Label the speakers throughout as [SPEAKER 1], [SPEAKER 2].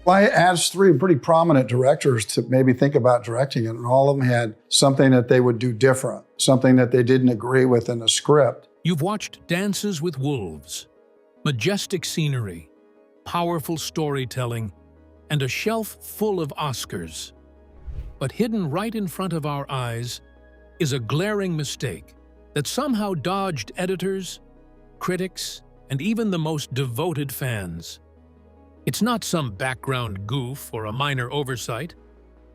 [SPEAKER 1] Well, I asked three pretty prominent directors to maybe think about directing it, and all of them had something that they would do different, something that they didn't agree with in the script.
[SPEAKER 2] You've watched Dances with Wolves, majestic scenery, powerful storytelling, and a shelf full of Oscars. But hidden right in front of our eyes is a glaring mistake that somehow dodged editors, critics, and even the most devoted fans. It's not some background goof or a minor oversight.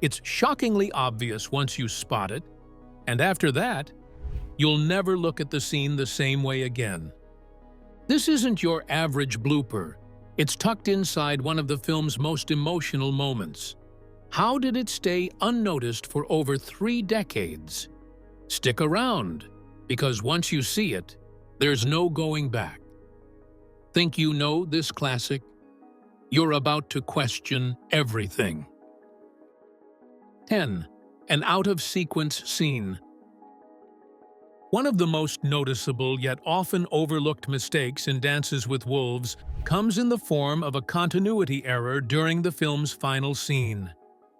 [SPEAKER 2] It's shockingly obvious once you spot it, and after that, you'll never look at the scene the same way again. This isn't your average blooper. It's tucked inside one of the film's most emotional moments. How did it stay unnoticed for over 3 decades? Stick around, because once you see it, there's no going back. Think you know this classic? You're about to question everything. 10. An out-of-sequence scene. One of the most noticeable yet often overlooked mistakes in Dances with Wolves comes in the form of a continuity error during the film's final scene.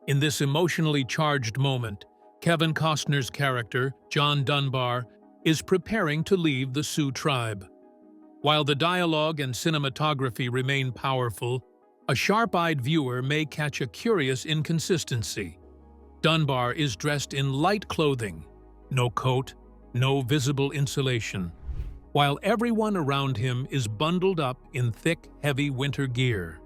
[SPEAKER 2] In this emotionally charged moment, Kevin Costner's character, John Dunbar, is preparing to leave the Sioux tribe. While the dialogue and cinematography remain powerful, a sharp-eyed viewer may catch a curious inconsistency. Dunbar is dressed in light clothing, no coat, no visible insulation, while everyone around him is bundled up in thick, heavy winter gear.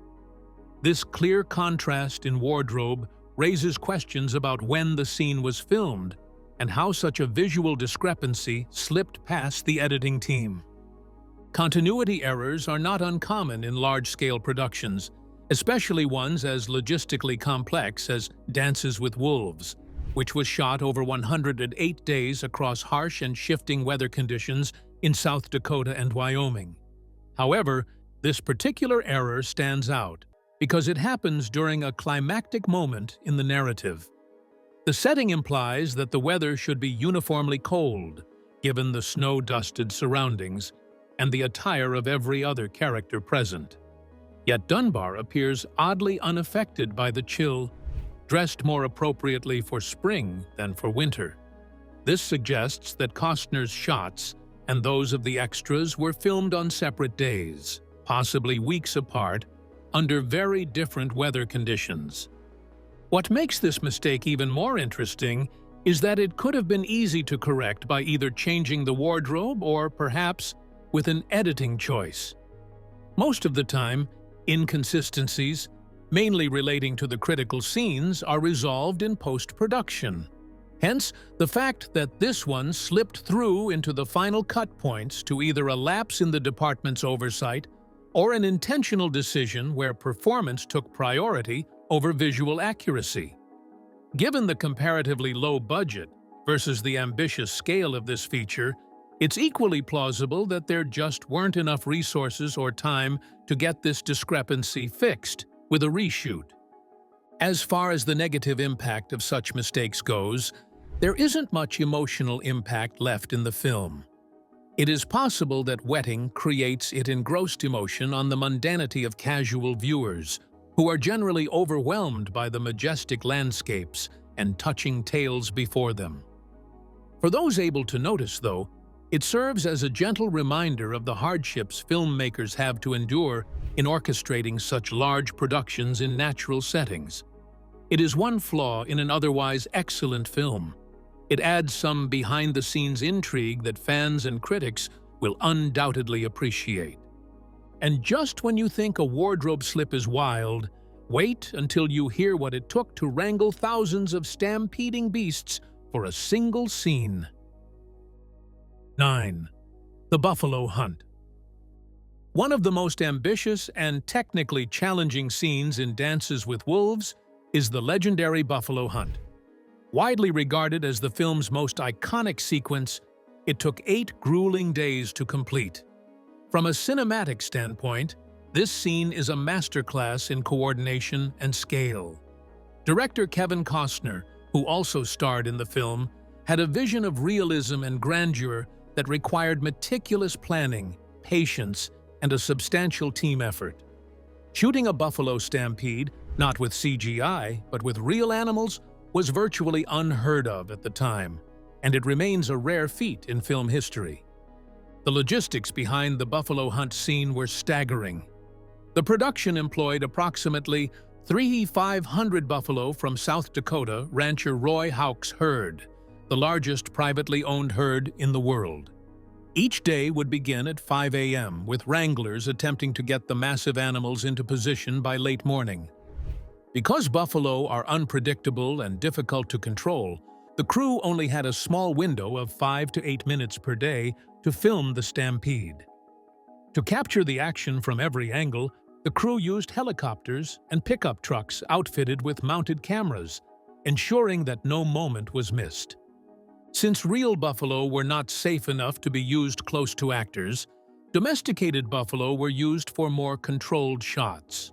[SPEAKER 2] This clear contrast in wardrobe raises questions about when the scene was filmed and how such a visual discrepancy slipped past the editing team. Continuity errors are not uncommon in large-scale productions, especially ones as logistically complex as Dances with Wolves, which was shot over 108 days across harsh and shifting weather conditions in South Dakota and Wyoming. However, this particular error stands out because it happens during a climactic moment in the narrative. The setting implies that the weather should be uniformly cold, given the snow-dusted surroundings and the attire of every other character present. Yet Dunbar appears oddly unaffected by the chill, dressed more appropriately for spring than for winter. This suggests that Costner's shots and those of the extras were filmed on separate days, possibly weeks apart, under very different weather conditions. What makes this mistake even more interesting is that it could have been easy to correct by either changing the wardrobe or, perhaps, with an editing choice. Most of the time, inconsistencies, mainly relating to the critical scenes, are resolved in post-production. Hence, the fact that this one slipped through into the final cut points to either a lapse in the department's oversight or an intentional decision where performance took priority over visual accuracy. Given the comparatively low budget versus the ambitious scale of this feature, it's equally plausible that there just weren't enough resources or time to get this discrepancy fixed with a reshoot. As far as the negative impact of such mistakes goes, there isn't much emotional impact left in the film. It is possible that wetting creates it engrossed emotion on the mundanity of casual viewers, who are generally overwhelmed by the majestic landscapes and touching tales before them. For those able to notice, though, it serves as a gentle reminder of the hardships filmmakers have to endure in orchestrating such large productions in natural settings. It is one flaw in an otherwise excellent film. It adds some behind-the-scenes intrigue that fans and critics will undoubtedly appreciate. And just when you think a wardrobe slip is wild, wait until you hear what it took to wrangle thousands of stampeding beasts for a single scene. 9. The Buffalo Hunt. One of the most ambitious and technically challenging scenes in Dances with Wolves is the legendary Buffalo Hunt. Widely regarded as the film's most iconic sequence, it took 8 grueling days to complete. From a cinematic standpoint, this scene is a masterclass in coordination and scale. Director Kevin Costner, who also starred in the film, had a vision of realism and grandeur that required meticulous planning, patience, and a substantial team effort. Shooting a buffalo stampede not with CGI, but with real animals, was virtually unheard of at the time, and it remains a rare feat in film history. The logistics behind the buffalo hunt scene were staggering. The production employed approximately 3,500 buffalo from South Dakota rancher Roy Hauk's herd, the largest privately owned herd in the world. Each day would begin at 5 a.m., with wranglers attempting to get the massive animals into position by late morning. Because buffalo are unpredictable and difficult to control, the crew only had a small window of 5 to 8 minutes per day to film the stampede. To capture the action from every angle, the crew used helicopters and pickup trucks outfitted with mounted cameras, ensuring that no moment was missed. Since real buffalo were not safe enough to be used close to actors, domesticated buffalo were used for more controlled shots.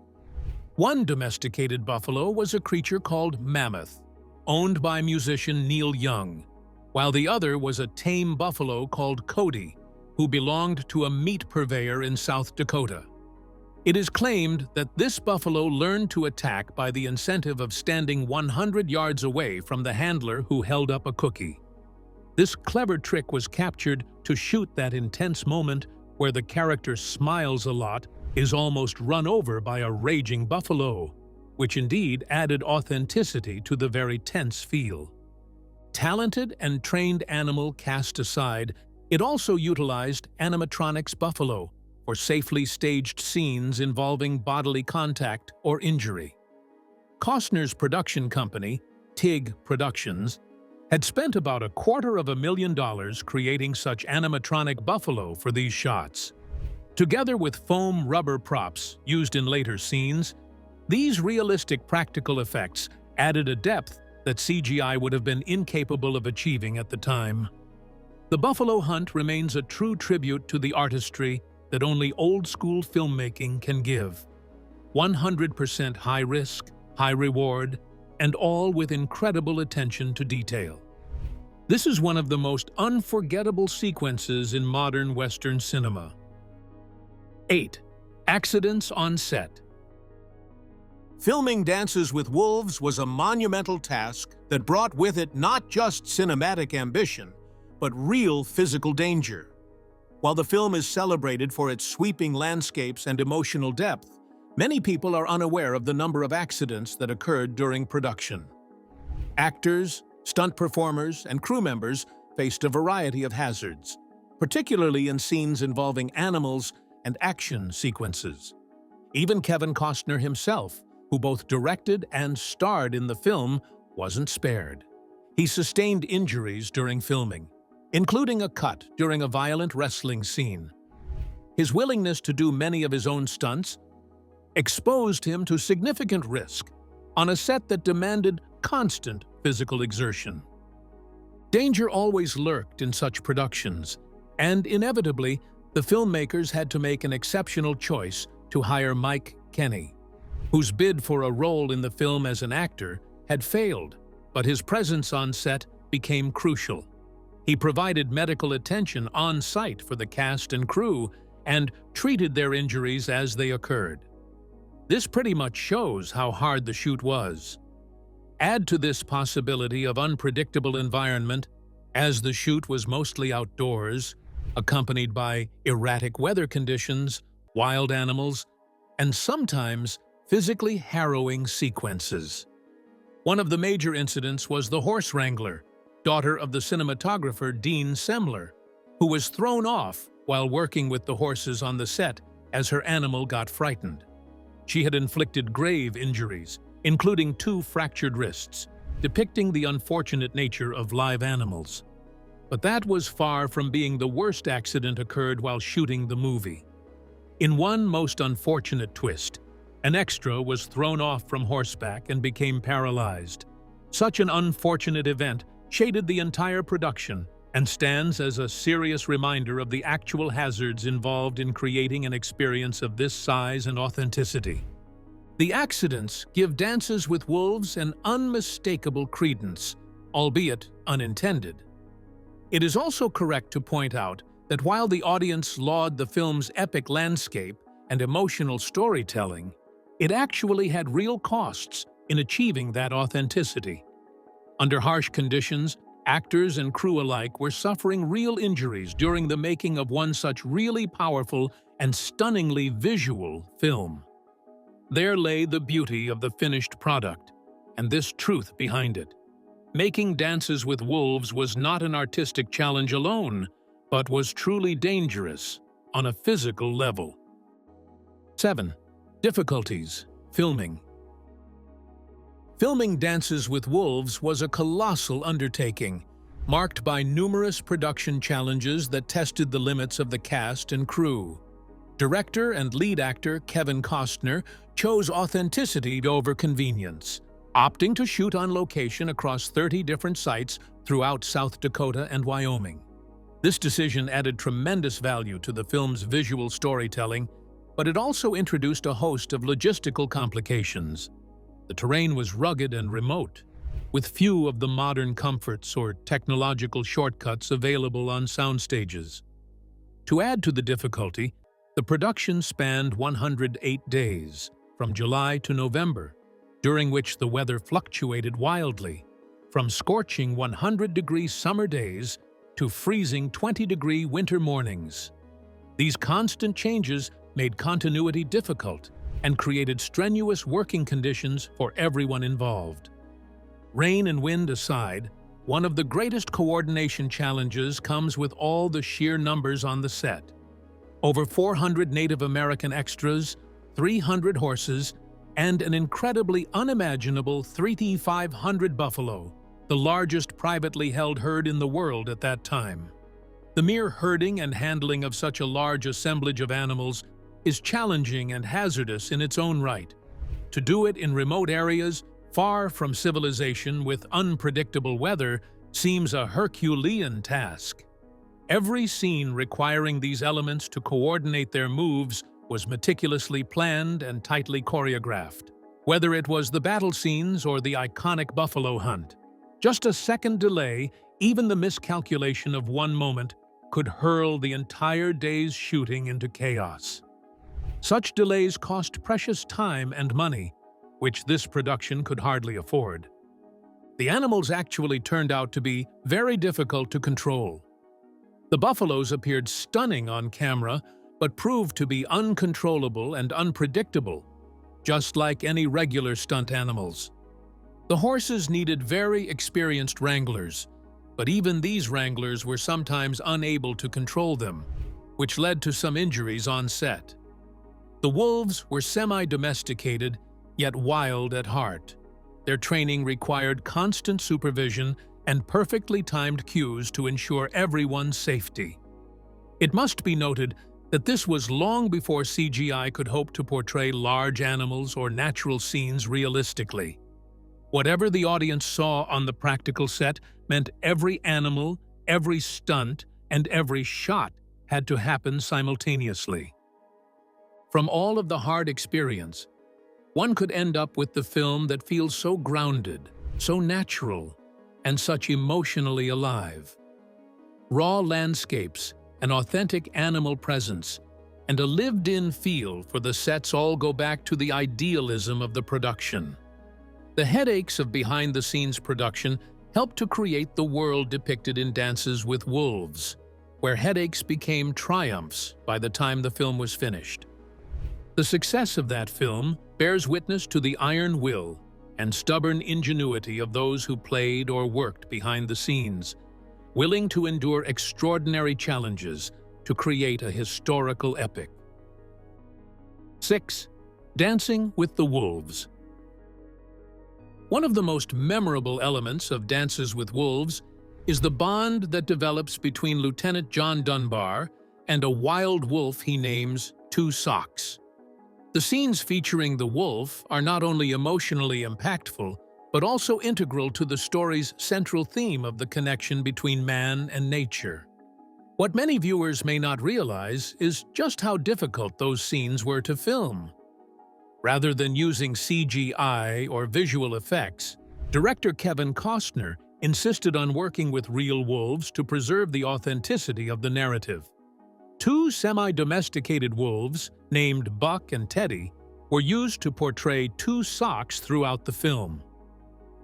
[SPEAKER 2] One domesticated buffalo was a creature called Mammoth, owned by musician Neil Young, while the other was a tame buffalo called Cody, who belonged to a meat purveyor in South Dakota. It is claimed that this buffalo learned to attack by the incentive of standing 100 yards away from the handler who held up a cookie. This clever trick was captured to shoot that intense moment where the character smiles a lot, is almost run over by a raging buffalo, which indeed added authenticity to the very tense feel. Talented and trained animal cast aside, it also utilized animatronics buffalo for safely staged scenes involving bodily contact or injury. Costner's production company, TIG Productions, had spent about $250,000 creating such animatronic buffalo for these shots. Together with foam rubber props used in later scenes, these realistic practical effects added a depth that CGI would have been incapable of achieving at the time. The buffalo hunt remains a true tribute to the artistry that only old-school filmmaking can give. 100% high risk, high reward, and all with incredible attention to detail. This is one of the most unforgettable sequences in modern Western cinema. 8. Accidents on set. Filming Dances with Wolves was a monumental task that brought with it not just cinematic ambition, but real physical danger. While the film is celebrated for its sweeping landscapes and emotional depth, many people are unaware of the number of accidents that occurred during production. Actors, stunt performers, and crew members faced a variety of hazards, particularly in scenes involving animals and action sequences. Even Kevin Costner himself, who both directed and starred in the film, wasn't spared. He sustained injuries during filming, including a cut during a violent wrestling scene. His willingness to do many of his own stunts exposed him to significant risk on a set that demanded constant physical exertion. Danger always lurked in such productions, and inevitably, the filmmakers had to make an exceptional choice to hire Mike Kenny, whose bid for a role in the film as an actor had failed, but his presence on set became crucial. He provided medical attention on site for the cast and crew and treated their injuries as they occurred. This pretty much shows how hard the shoot was. Add to this possibility of unpredictable environment, as the shoot was mostly outdoors, accompanied by erratic weather conditions, wild animals, and sometimes physically harrowing sequences. One of the major incidents was the horse wrangler, daughter of the cinematographer Dean Semler, who was thrown off while working with the horses on the set as her animal got frightened. She had inflicted grave injuries, including 2 fractured wrists, depicting the unfortunate nature of live animals. But that was far from being the worst accident occurred while shooting the movie. In one most unfortunate twist, an extra was thrown off from horseback and became paralyzed. Such an unfortunate event shaded the entire production and stands as a serious reminder of the actual hazards involved in creating an experience of this size and authenticity. The accidents give Dances with Wolves an unmistakable credence, albeit unintended. It is also correct to point out that while the audience laud the film's epic landscape and emotional storytelling, It actually had real costs in achieving that authenticity. Under harsh conditions, actors and crew alike were suffering real injuries during the making of one such really powerful and stunningly visual film. There lay the beauty of the finished product, and this truth behind it. Making Dances with Wolves was not an artistic challenge alone, but was truly dangerous on a physical level. 7. Difficulties. Filming. Filming Dances with Wolves was a colossal undertaking, marked by numerous production challenges that tested the limits of the cast and crew. Director and lead actor Kevin Costner chose authenticity over convenience, opting to shoot on location across 30 different sites throughout South Dakota and Wyoming. This decision added tremendous value to the film's visual storytelling, but it also introduced a host of logistical complications. The terrain was rugged and remote, with few of the modern comforts or technological shortcuts available on sound stages. To add to the difficulty, the production spanned 108 days, from July to November, during which the weather fluctuated wildly, from scorching 100-degree summer days to freezing 20-degree winter mornings. These constant changes made continuity difficult and created strenuous working conditions for everyone involved. Rain and wind aside, one of the greatest coordination challenges comes with all the sheer numbers on the set. Over 400 Native American extras, 300 horses, and an incredibly unimaginable 3,500 buffalo, the largest privately held herd in the world at that time. The mere herding and handling of such a large assemblage of animals is challenging and hazardous in its own right. To do it in remote areas, far from civilization with unpredictable weather, seems a Herculean task. Every scene requiring these elements to coordinate their moves was meticulously planned and tightly choreographed, whether it was the battle scenes or the iconic buffalo hunt. Just a second delay, even the miscalculation of one moment, could hurl the entire day's shooting into chaos. Such delays cost precious time and money, which this production could hardly afford. The animals actually turned out to be very difficult to control. The buffaloes appeared stunning on camera, but proved to be uncontrollable and unpredictable, just like any regular stunt animals. The horses needed very experienced wranglers, but even these wranglers were sometimes unable to control them, which led to some injuries on set. The wolves were semi-domesticated, yet wild at heart. Their training required constant supervision and perfectly timed cues to ensure everyone's safety. It must be noted that this was long before CGI could hope to portray large animals or natural scenes realistically. Whatever the audience saw on the practical set meant every animal, every stunt, and every shot had to happen simultaneously. From all of the hard experience, one could end up with the film that feels so grounded, so natural, and such emotionally alive. Raw landscapes, an authentic animal presence, and a lived-in feel for the sets all go back to the idealism of the production. The headaches of behind-the-scenes production helped to create the world depicted in Dances with Wolves, where headaches became triumphs by the time the film was finished. The success of that film bears witness to the iron will and stubborn ingenuity of those who played or worked behind the scenes, willing to endure extraordinary challenges to create a historical epic. 6. Dancing with the Wolves. One of the most memorable elements of Dances with Wolves is the bond that develops between Lieutenant John Dunbar and a wild wolf he names Two Socks. The scenes featuring the wolf are not only emotionally impactful, but also integral to the story's central theme of the connection between man and nature. What many viewers may not realize is just how difficult those scenes were to film. Rather than using CGI or visual effects, director Kevin Costner insisted on working with real wolves to preserve the authenticity of the narrative. Two semi-domesticated wolves, named Buck and Teddy, were used to portray two socks throughout the film.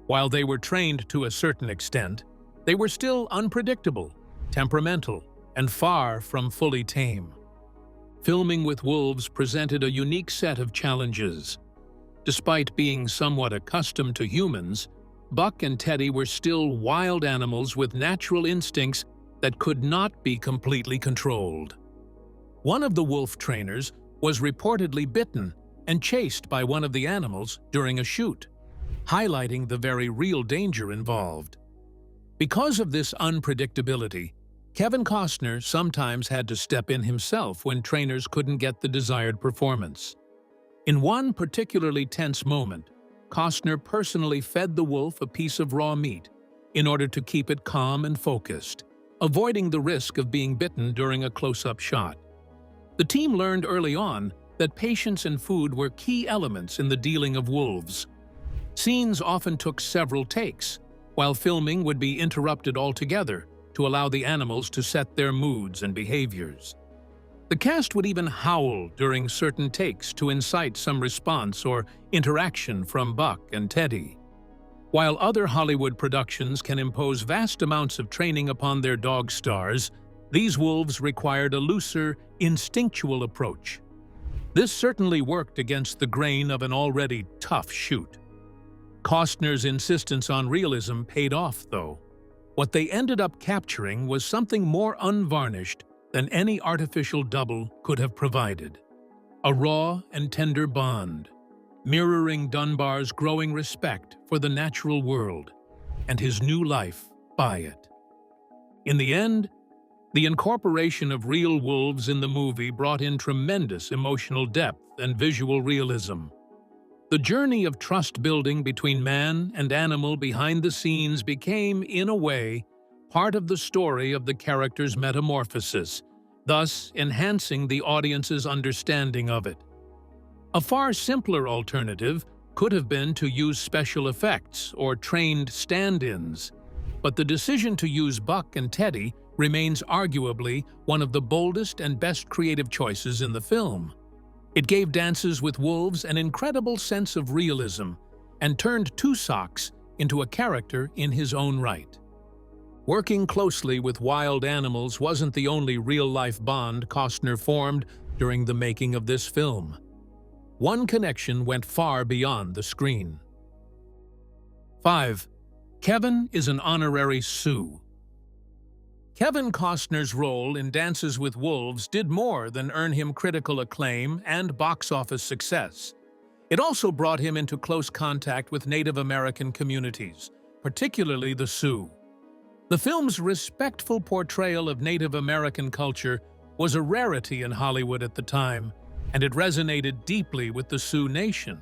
[SPEAKER 2] While they were trained to a certain extent, they were still unpredictable, temperamental, and far from fully tame. Filming with wolves presented a unique set of challenges. Despite being somewhat accustomed to humans, Buck and Teddy were still wild animals with natural instincts that could not be completely controlled. One of the wolf trainers was reportedly bitten and chased by one of the animals during a shoot, highlighting the very real danger involved. Because of this unpredictability, Kevin Costner sometimes had to step in himself when trainers couldn't get the desired performance. In one particularly tense moment, Costner personally fed the wolf a piece of raw meat in order to keep it calm and focused, avoiding the risk of being bitten during a close-up shot. The team learned early on that patience and food were key elements in the dealing of wolves. Scenes often took several takes, while filming would be interrupted altogether to allow the animals to set their moods and behaviors. The cast would even howl during certain takes to incite some response or interaction from Buck and Teddy. While other Hollywood productions can impose vast amounts of training upon their dog stars, these wolves required a looser, instinctual approach. This certainly worked against the grain of an already tough shoot. Costner's insistence on realism paid off, though. What they ended up capturing was something more unvarnished than any artificial double could have provided. A raw and tender bond, mirroring Dunbar's growing respect for the natural world and his new life by it. In the end, the incorporation of real wolves in the movie brought in tremendous emotional depth and visual realism. The journey of trust building between man and animal behind the scenes became, in a way, part of the story of the character's metamorphosis, thus enhancing the audience's understanding of it. A far simpler alternative could have been to use special effects or trained stand-ins, but the decision to use Buck and Teddy remains arguably one of the boldest and best creative choices in the film. It gave Dances with Wolves an incredible sense of realism and turned Two Socks into a character in his own right. Working closely with wild animals wasn't the only real-life bond Costner formed during the making of this film. One connection went far beyond the screen. 5. Kevin is an honorary Sioux. Kevin Costner's role in Dances with Wolves did more than earn him critical acclaim and box office success. It also brought him into close contact with Native American communities, particularly the Sioux. The film's respectful portrayal of Native American culture was a rarity in Hollywood at the time, and it resonated deeply with the Sioux Nation.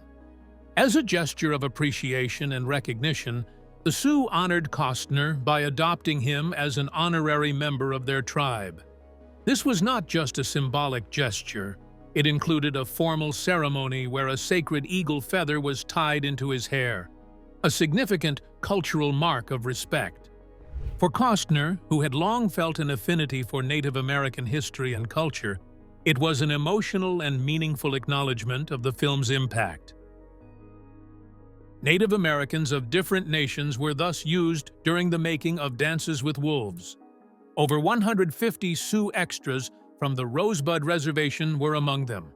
[SPEAKER 2] As a gesture of appreciation and recognition, the Sioux honored Costner by adopting him as an honorary member of their tribe. This was not just a symbolic gesture. It included a formal ceremony where a sacred eagle feather was tied into his hair, a significant cultural mark of respect. For Costner, who had long felt an affinity for Native American history and culture, it was an emotional and meaningful acknowledgement of the film's impact. Native Americans of different nations were thus used during the making of Dances with Wolves. Over 150 Sioux extras from the Rosebud Reservation were among them.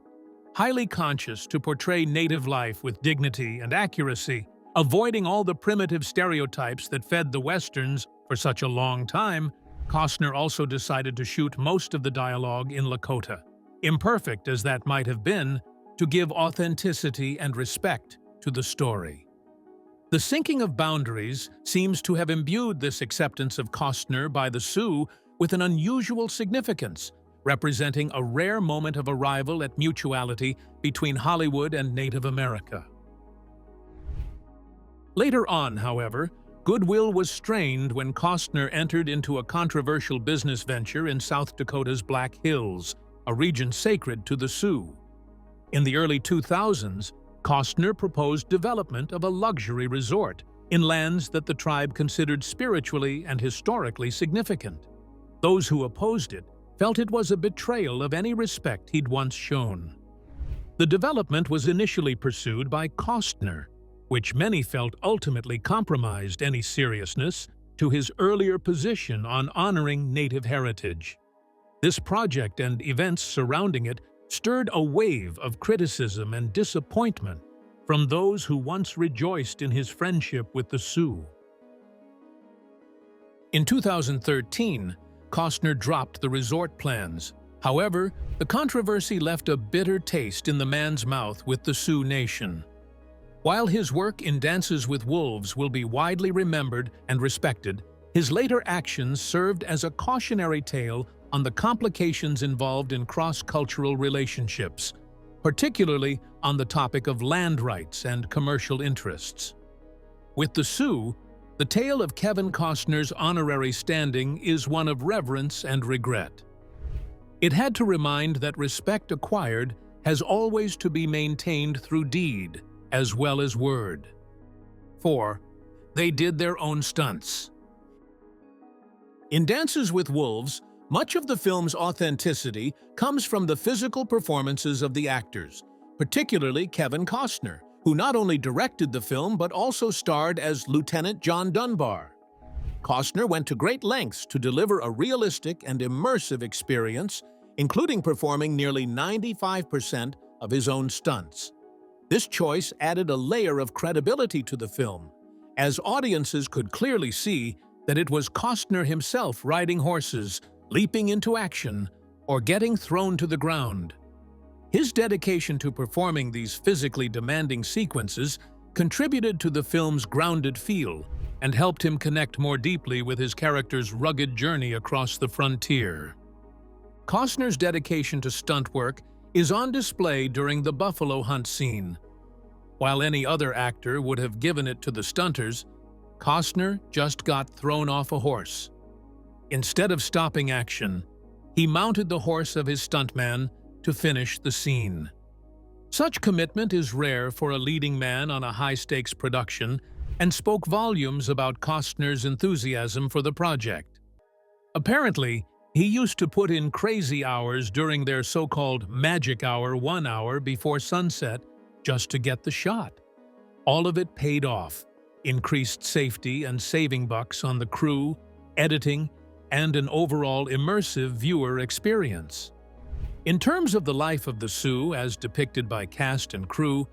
[SPEAKER 2] Highly conscious to portray Native life with dignity and accuracy, avoiding all the primitive stereotypes that fed the Westerns for such a long time, Costner also decided to shoot most of the dialogue in Lakota, imperfect as that might have been, to give authenticity and respect to the story. The sinking of boundaries seems to have imbued this acceptance of Costner by the Sioux with an unusual significance, representing a rare moment of arrival at mutuality between Hollywood and Native America. Later on, however, goodwill was strained when Costner entered into a controversial business venture in South Dakota's Black Hills, a region sacred to the Sioux. In the early 2000s, Costner proposed development of a luxury resort in lands that the tribe considered spiritually and historically significant. Those who opposed it felt it was a betrayal of any respect he'd once shown. The development was initially pursued by Costner, which many felt ultimately compromised any seriousness to his earlier position on honoring Native heritage. This project and events surrounding it stirred a wave of criticism and disappointment from those who once rejoiced in his friendship with the Sioux. In 2013, Costner dropped the resort plans. However, the controversy left a bitter taste in the man's mouth with the Sioux Nation. While his work in Dances with Wolves will be widely remembered and respected, his later actions served as a cautionary tale on the complications involved in cross-cultural relationships, particularly on the topic of land rights and commercial interests. With the Sioux, the tale of Kevin Costner's honorary standing is one of reverence and regret. It had to remind that respect acquired has always to be maintained through deed as well as word. 4. They did their own stunts. In Dances with Wolves, much of the film's authenticity comes from the physical performances of the actors, particularly Kevin Costner, who not only directed the film but also starred as Lieutenant John Dunbar. Costner went to great lengths to deliver a realistic and immersive experience, including performing nearly 95% of his own stunts. This choice added a layer of credibility to the film, as audiences could clearly see that it was Costner himself riding horses, leaping into action, or getting thrown to the ground. His dedication to performing these physically demanding sequences contributed to the film's grounded feel and helped him connect more deeply with his character's rugged journey across the frontier. Costner's dedication to stunt work is on display during the buffalo hunt scene. While any other actor would have given it to the stunters, Costner just got thrown off a horse. Instead of stopping action, he mounted the horse of his stuntman to finish the scene. Such commitment is rare for a leading man on a high-stakes production and spoke volumes about Costner's enthusiasm for the project. Apparently, he used to put in crazy hours during their so-called magic hour 1 hour before sunset just to get the shot. All of it paid off, increased safety and saving bucks on the crew, editing, and an overall immersive viewer experience. In terms of the life of the Sioux as depicted by cast and crew,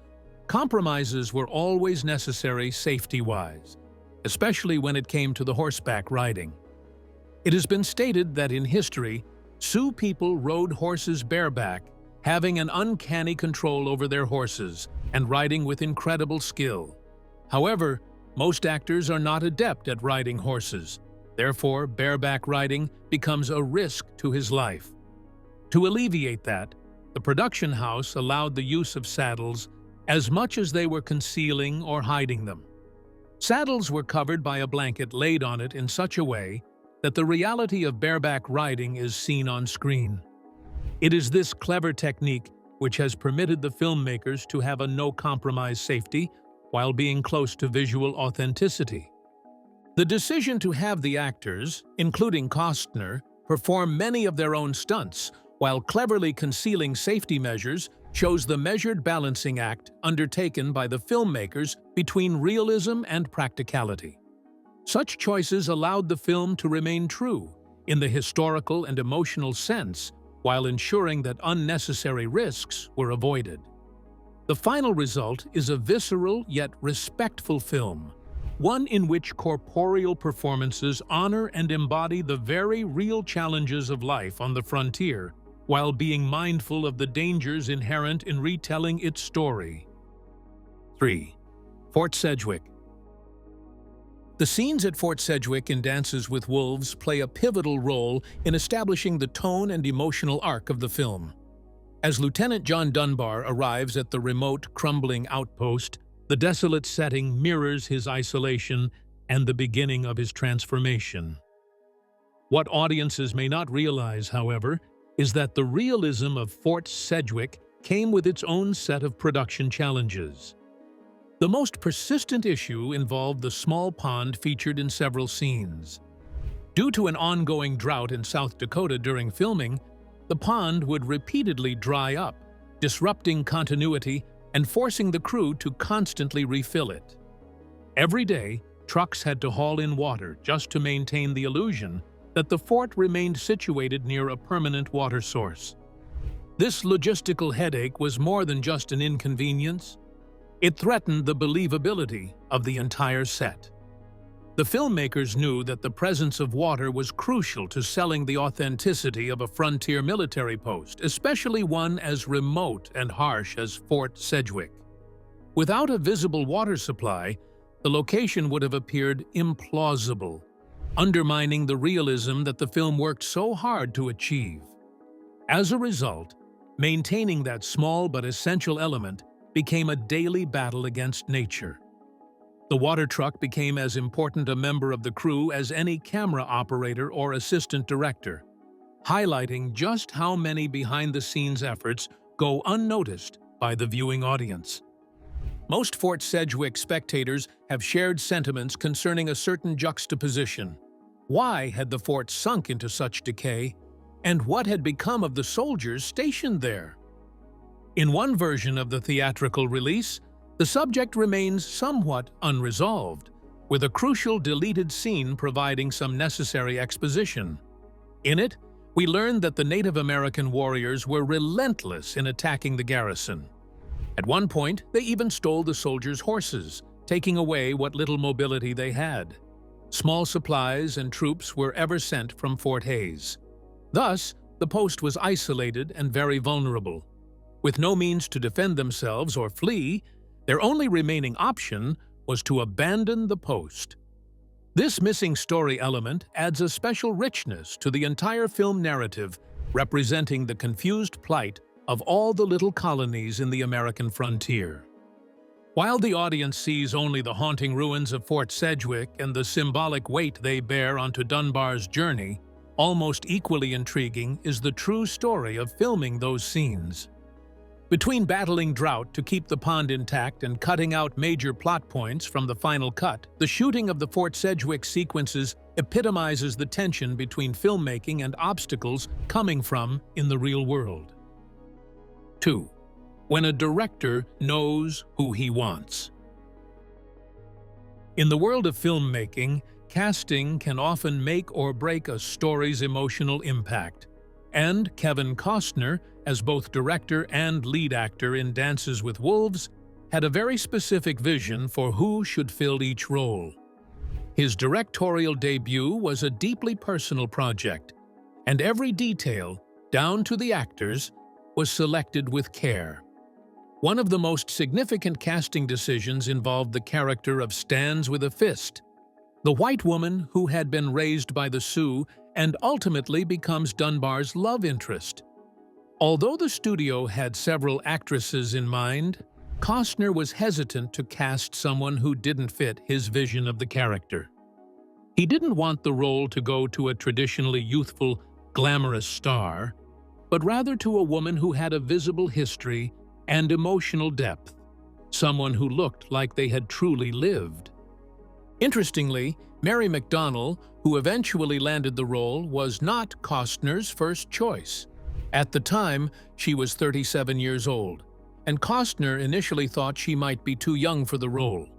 [SPEAKER 2] compromises were always necessary safety-wise, especially when it came to the horseback riding. It has been stated that in history, Sioux people rode horses bareback, having an uncanny control over their horses and riding with incredible skill. However, most actors are not adept at riding horses. Therefore, bareback riding becomes a risk to his life. To alleviate that, the production house allowed the use of saddles as much as they were concealing or hiding them. Saddles were covered by a blanket laid on it in such a way that the reality of bareback riding is seen on screen. It is this clever technique which has permitted the filmmakers to have a no-compromise safety while being close to visual authenticity. The decision to have the actors, including Costner, perform many of their own stunts while cleverly concealing safety measures shows the measured balancing act undertaken by the filmmakers between realism and practicality. Such choices allowed the film to remain true in the historical and emotional sense while ensuring that unnecessary risks were avoided. The final result is a visceral yet respectful film, one in which corporeal performances honor and embody the very real challenges of life on the frontier while being mindful of the dangers inherent in retelling its story. 3. Fort Sedwick. The scenes at Fort Sedwick in Dances with Wolves play a pivotal role in establishing the tone and emotional arc of the film. As Lieutenant John Dunbar arrives at the remote, crumbling outpost, the desolate setting mirrors his isolation and the beginning of his transformation. What audiences may not realize, however, is that the realism of Fort Sedwick came with its own set of production challenges. The most persistent issue involved the small pond featured in several scenes. Due to an ongoing drought in South Dakota during filming, the pond would repeatedly dry up, disrupting continuity and forcing the crew to constantly refill it. Every day, trucks had to haul in water just to maintain the illusion that the fort remained situated near a permanent water source. This logistical headache was more than just an inconvenience. It threatened the believability of the entire set. The filmmakers knew that the presence of water was crucial to selling the authenticity of a frontier military post, especially one as remote and harsh as Fort Sedwick. Without a visible water supply, the location would have appeared implausible, undermining the realism that the film worked so hard to achieve. As a result, maintaining that small but essential element became a daily battle against nature. The water truck became as important a member of the crew as any camera operator or assistant director, highlighting just how many behind-the-scenes efforts go unnoticed by the viewing audience. Most Fort Sedwick spectators have shared sentiments concerning a certain juxtaposition. Why had the fort sunk into such decay, and what had become of the soldiers stationed there? In one version of the theatrical release, the subject remains somewhat unresolved, with a crucial deleted scene providing some necessary exposition. In it, we learn that the Native American warriors were relentless in attacking the garrison. At one point, they even stole the soldiers' horses, taking away what little mobility they had. Small supplies and troops were ever sent from Fort Hays. Thus, the post was isolated and very vulnerable. With no means to defend themselves or flee, their only remaining option was to abandon the post. This missing story element adds a special richness to the entire film narrative, representing the confused plight of all the little colonies in the American frontier. While the audience sees only the haunting ruins of Fort Sedwick and the symbolic weight they bear onto Dunbar's journey, almost equally intriguing is the true story of filming those scenes. Between battling drought to keep the pond intact and cutting out major plot points from the final cut, the shooting of the Fort Sedwick sequences epitomizes the tension between filmmaking and obstacles coming from in the real world. 2. When a director knows who he wants. In the world of filmmaking, casting can often make or break a story's emotional impact. And Kevin Costner, as both director and lead actor in Dances with Wolves, had a very specific vision for who should fill each role. His directorial debut was a deeply personal project, and every detail, down to the actors, was selected with care. One of the most significant casting decisions involved the character of Stands with a Fist, the white woman who had been raised by the Sioux and ultimately becomes Dunbar's love interest. Although the studio had several actresses in mind, Costner was hesitant to cast someone who didn't fit his vision of the character. He didn't want the role to go to a traditionally youthful, glamorous star, but rather to a woman who had a visible history and emotional depth, someone who looked like they had truly lived. Interestingly, Mary McDonnell, who eventually landed the role, was not Costner's first choice. At the time, she was 37 years old, and Costner initially thought she might be too young for the role.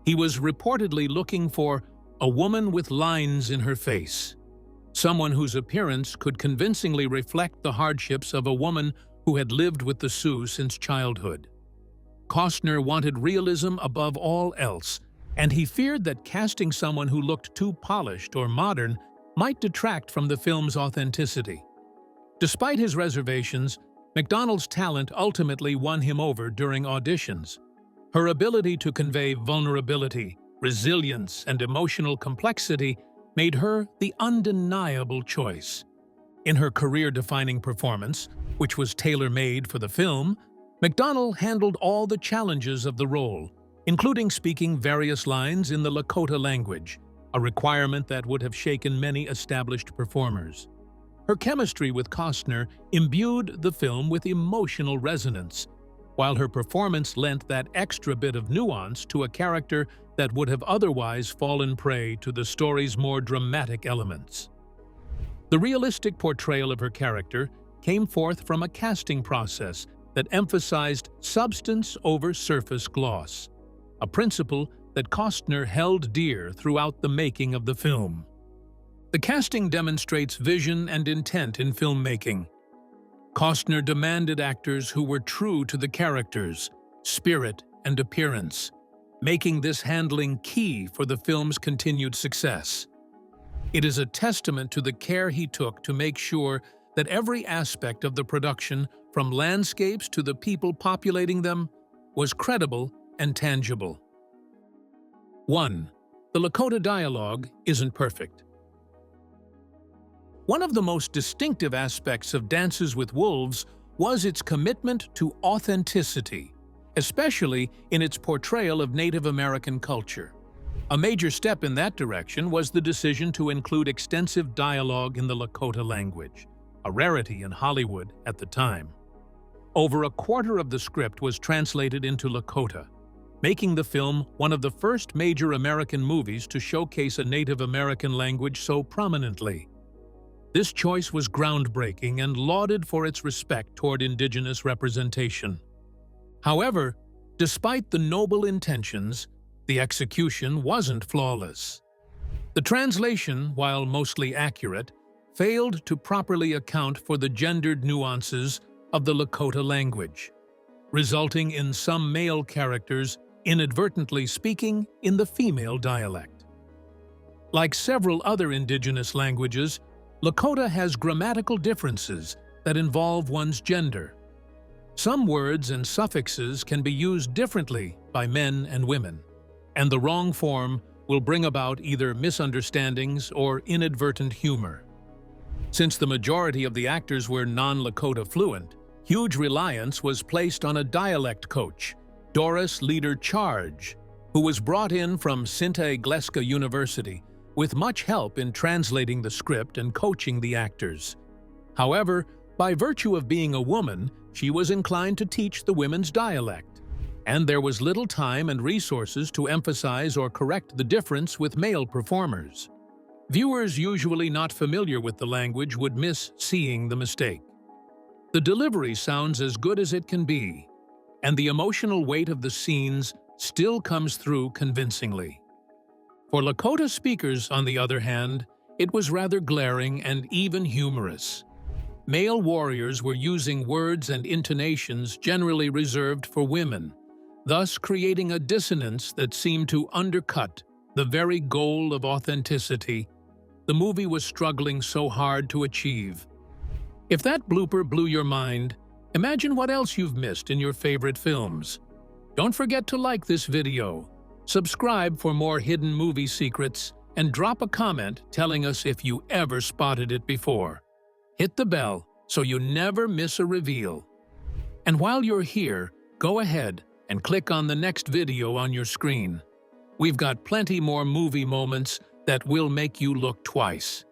[SPEAKER 2] He was reportedly looking for a woman with lines in her face, someone whose appearance could convincingly reflect the hardships of a woman who had lived with the Sioux since childhood. Costner wanted realism above all else, and he feared that casting someone who looked too polished or modern might detract from the film's authenticity. Despite his reservations, McDonnell's talent ultimately won him over during auditions. Her ability to convey vulnerability, resilience, and emotional complexity made her the undeniable choice. In her career-defining performance, which was tailor-made for the film, McDonnell handled all the challenges of the role, including speaking various lines in the Lakota language, a requirement that would have shaken many established performers. Her chemistry with Costner imbued the film with emotional resonance, while her performance lent that extra bit of nuance to a character that would have otherwise fallen prey to the story's more dramatic elements. The realistic portrayal of her character came forth from a casting process that emphasized substance over surface gloss, a principle that Costner held dear throughout the making of the film. The casting demonstrates vision and intent in filmmaking. Costner demanded actors who were true to the characters, spirit, and appearance, making this handling key for the film's continued success. It is a testament to the care he took to make sure that every aspect of the production, from landscapes to the people populating them, was credible and tangible. 1. The Lakota dialogue isn't perfect. One of the most distinctive aspects of Dances with Wolves was its commitment to authenticity, especially in its portrayal of Native American culture. A major step in that direction was the decision to include extensive dialogue in the Lakota language, a rarity in Hollywood at the time. Over a quarter of the script was translated into Lakota, making the film one of the first major American movies to showcase a Native American language so prominently. This choice was groundbreaking and lauded for its respect toward indigenous representation. However, despite the noble intentions, the execution wasn't flawless. The translation, while mostly accurate, failed to properly account for the gendered nuances of the Lakota language, resulting in some male characters inadvertently speaking in the female dialect. Like several other indigenous languages, Lakota has grammatical differences that involve one's gender. Some words and suffixes can be used differently by men and women, and the wrong form will bring about either misunderstandings or inadvertent humor. Since the majority of the actors were non-Lakota fluent, huge reliance was placed on a dialect coach, Doris Leader Charge, who was brought in from Sinta Iglesia University with much help in translating the script and coaching the actors. However, by virtue of being a woman, she was inclined to teach the women's dialect, and there was little time and resources to emphasize or correct the difference with male performers. Viewers usually not familiar with the language would miss seeing the mistake. The delivery sounds as good as it can be, and the emotional weight of the scenes still comes through convincingly. For Lakota speakers, on the other hand, it was rather glaring and even humorous. Male warriors were using words and intonations generally reserved for women, thus creating a dissonance that seemed to undercut the very goal of authenticity the movie was struggling so hard to achieve. If that blooper blew your mind, imagine what else you've missed in your favorite films. Don't forget to like this video, subscribe for more hidden movie secrets, and drop a comment telling us if you ever spotted it before. Hit the bell so you never miss a reveal. And while you're here, go ahead and click on the next video on your screen. We've got plenty more movie moments that will make you look twice.